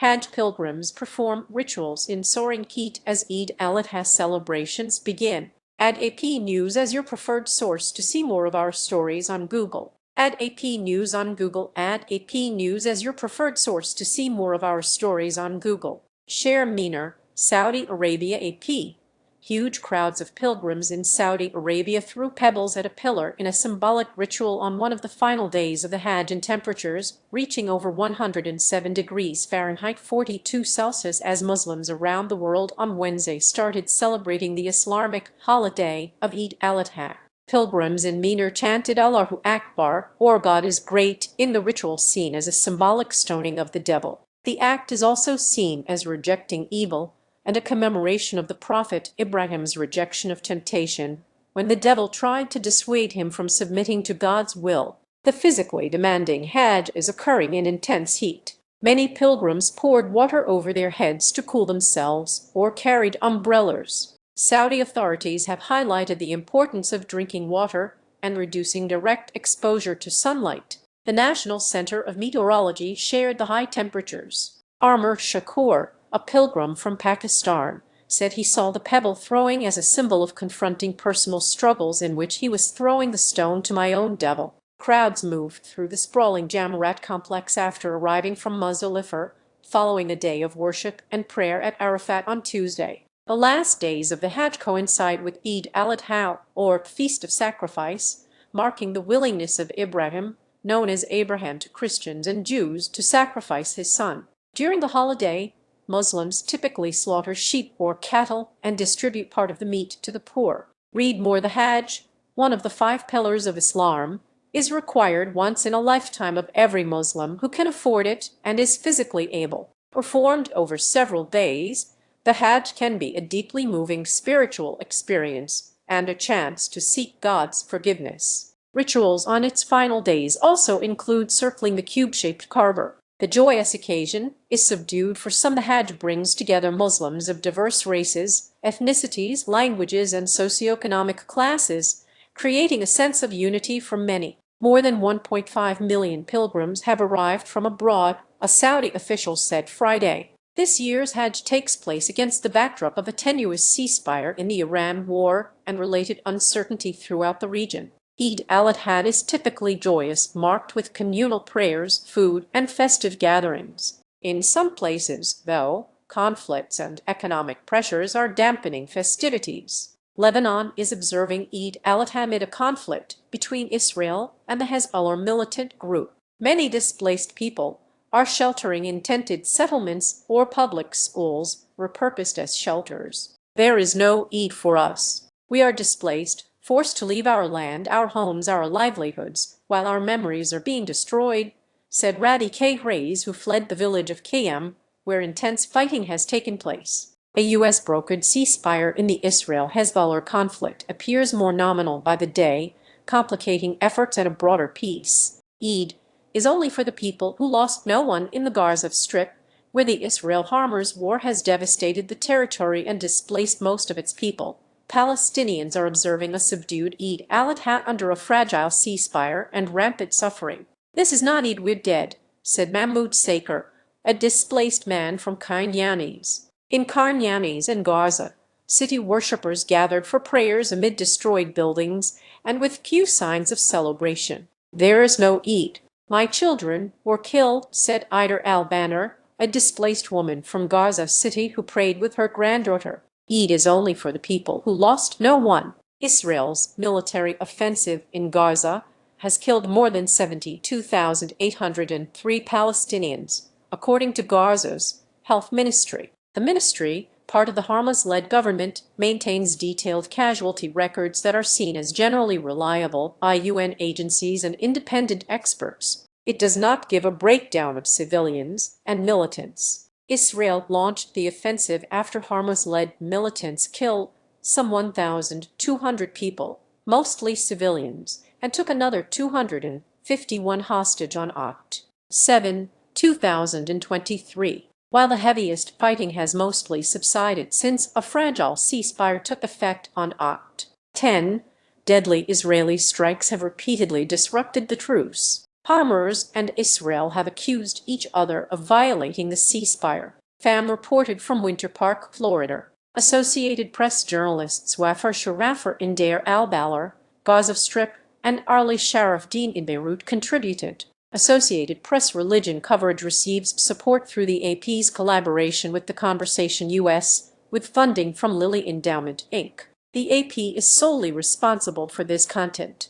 Hajj pilgrims perform rituals in soaring heat as Eid al-Adha celebrations begin. Add AP News as your preferred source to see more of our stories on Google. Add AP News on Google. Add AP News as your preferred source to see more of our stories on Google. Share Mina, Saudi Arabia. AP. Huge crowds of pilgrims in Saudi Arabia threw pebbles at a pillar in a symbolic ritual on one of the final days of the Hajj, and temperatures reaching over 107 degrees Fahrenheit 42 Celsius as Muslims around the world on Wednesday started celebrating the Islamic holiday of Eid al-Adha. Pilgrims in Mina chanted Allahu Akbar, or God is great, in the ritual seen as a symbolic stoning of the devil. The act is also seen as rejecting evil and a commemoration of the Prophet Ibrahim's rejection of temptation, when the devil tried to dissuade him from submitting to God's will. The physically demanding Hajj is occurring in intense heat. Many pilgrims poured water over their heads to cool themselves or carried umbrellas. Saudi authorities have highlighted the importance of drinking water and reducing direct exposure to sunlight. The National Center of Meteorology shared the high temperatures. Amr Shakur, a pilgrim from Pakistan, said he saw the pebble throwing as a symbol of confronting personal struggles, in which he was throwing the stone to my own devil. Crowds moved through the sprawling Jamarat complex after arriving from Muzdalifah, following a day of worship and prayer at Arafat on Tuesday. The last days of the Hajj coincide with Eid al-Adha, or Feast of Sacrifice, marking the willingness of Ibrahim, known as Abraham to Christians and Jews, to sacrifice his son. During the holiday, Muslims typically slaughter sheep or cattle and distribute part of the meat to the poor. Read more. The Hajj, one of the 5 pillars of Islam, is required once in a lifetime of every Muslim who can afford it and is physically able. Performed over several days, the Hajj can be a deeply moving spiritual experience and a chance to seek God's forgiveness. Rituals on its final days also include circling the cube-shaped Kaaba. The joyous occasion is subdued for some. The Hajj brings together Muslims of diverse races, ethnicities, languages, and socioeconomic classes, creating a sense of unity for many. More than 1.5 million pilgrims have arrived from abroad, a Saudi official said Friday. This year's Hajj takes place against the backdrop of a tenuous ceasefire in the Iran war and related uncertainty throughout the region. Eid al-Adha is typically joyous, marked with communal prayers, food, and festive gatherings. In some places, though, conflicts and economic pressures are dampening festivities. Lebanon is observing Eid al-Adha amid a conflict between Israel and the Hezbollah militant group. Many displaced people are sheltering in tented settlements or public schools repurposed as shelters. There is no Eid for us. We are displaced, forced to leave our land, our homes, our livelihoods, while our memories are being destroyed, said Radi K. Reyes, who fled the village of Kayam, where intense fighting has taken place. A U.S.-brokered ceasefire in the Israel-Hezbollah conflict appears more nominal by the day, complicating efforts at a broader peace. Eid is only for the people who lost no one in the Gaza Strip, where the Israel-Hamas war has devastated the territory and displaced most of its people. Palestinians are observing a subdued Eid al-Adha under a fragile ceasefire and rampant suffering. This is not Eid, we're dead, said Mahmoud Saker, a displaced man from Khan Younis. In Khan Younis and Gaza, city worshippers gathered for prayers amid destroyed buildings and with few signs of celebration. There is no Eid. My children were killed, said Eider al-Banner, a displaced woman from Gaza City who prayed with her granddaughter. Eid is only for the people who lost no one. Israel's military offensive in Gaza has killed more than 72,803 Palestinians, according to Gaza's health ministry. The ministry, part of the Hamas-led government, maintains detailed casualty records that are seen as generally reliable by UN agencies and independent experts. It does not give a breakdown of civilians and militants. Israel launched the offensive after Hamas-led militants killed some 1,200 people, mostly civilians, and took another 251 hostage on Oct. 7, 2023. While the heaviest fighting has mostly subsided since a fragile ceasefire took effect on Oct. 10, deadly Israeli strikes have repeatedly disrupted the truce. Hamas and Israel have accused each other of violating the ceasefire. FAM reported from Winter Park, Florida. Associated Press journalists Wafar Sharafar in Deir al-Balar, Gaza Strip, and Ali Sharafdin in Beirut contributed. Associated Press religion coverage receives support through the AP's collaboration with The Conversation US, with funding from Lilly Endowment, Inc. The AP is solely responsible for this content.